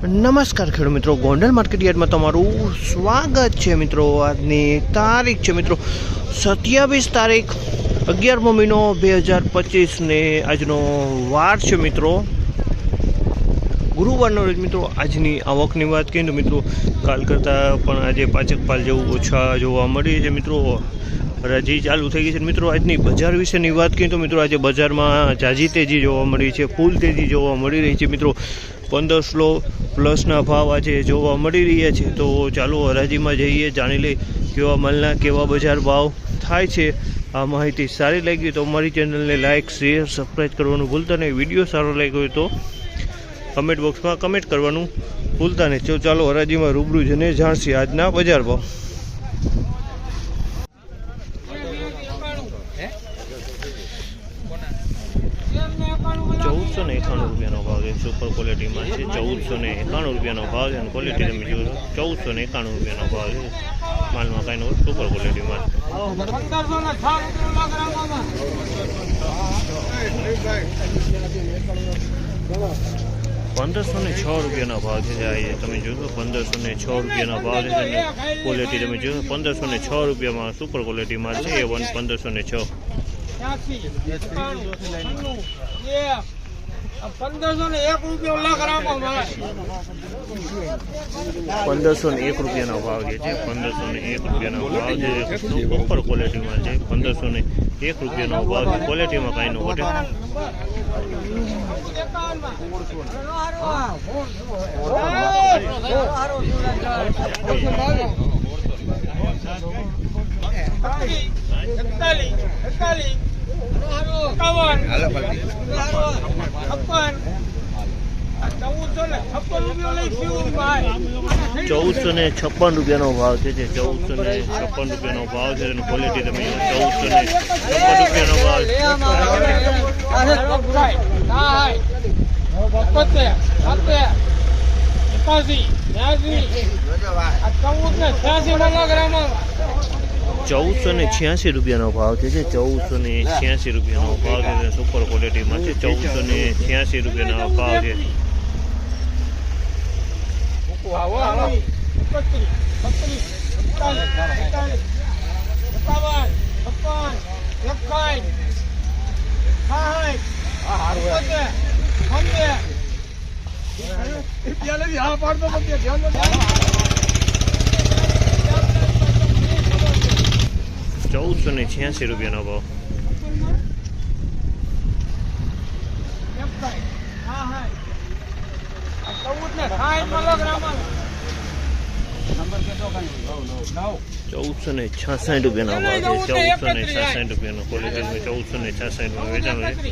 નમસ્કાર ખેડૂત મિત્રો, ગોંડલ માર્કેટ યાર્ડમાં તમારું સ્વાગત છે મિત્રો। આજની તારીખ છે મિત્રો 27 તારીખ 11મો મહિનો 2025 ને આજનો વાર છે મિત્રો ગુરુવારનો રોજ મિત્રો। આજની આવકની વાત કરીએ તો મિત્રો કાલ કરતાં પણ આજે પાંચેક પાલ જેવું ઓછા જોવા મળી છે મિત્રો। હરાજી ચાલુ થઈ ગઈ છે મિત્રો। આજની બજાર વિશેની વાત કરીએ તો મિત્રો આજે બજારમાં ઝાઝી તેજી જોવા મળી છે, ફૂલ તેજી જોવા મળી રહી છે મિત્રો। 1500 પ્લસના ભાવ આજે જોવા મળી રહ્યા છે। તો ચાલો હરાજીમાં જઈએ, જાણી લઈએ કેવા માલના કેવા બજાર ભાવ થાય છે। આ માહિતી સારી લાગી તો અમારી ચેનલને લાઇક, શેર, સબસ્ક્રાઈબ કરવાનું ભૂલતા નહીં। વિડીયો સારો લાગ્યો હોય તો કમેન્ટ બોક્સમાં કમેન્ટ કરવાનું ભૂલતા નહીં। તો ચાલો હરાજીમાં રૂબરૂ જઈને જાણશી આજના બજાર ભાવ। ₹1491 ભાવ છે, સુપર ક્વોલિટીમાં છે। ₹1491 ભાવ છે અને ક્વોલિટી તમે જોશો ₹1491 ભાવ છે। માલમાં કાંઈ નો સુપર ક્વોલિટીમાં ₹1506 ભાવ છે। તમે જોશો ₹1506 ભાવ છે। ક્વોલિટી તમે જોશો ₹1506 સુપર ક્વોલિટીમાં છે। A1 1506 ₹1501 ભાવ છે। ₹1501 ભાવ છે, સુપર ક્વોલિટીમાં છે। ₹1501 ભાવ છે, ક્વોલિટીમાં કાંઈ નો ઘટે। ₹1456 ભાવ છે। ₹1456 ભાવ છે અને ક્વોલિટી તમે ₹1456 ભાવ ₹1486 ભાવ છે। ₹1486 ભાવ છે, સુપર ક્વોલિટીમાં છે। ₹1486 ભાવ છે। ₹1486 ભાવ। ₹1466 ભાવ છે। ₹1466 ક્વોલિટી ₹1466 વેચાણ છે।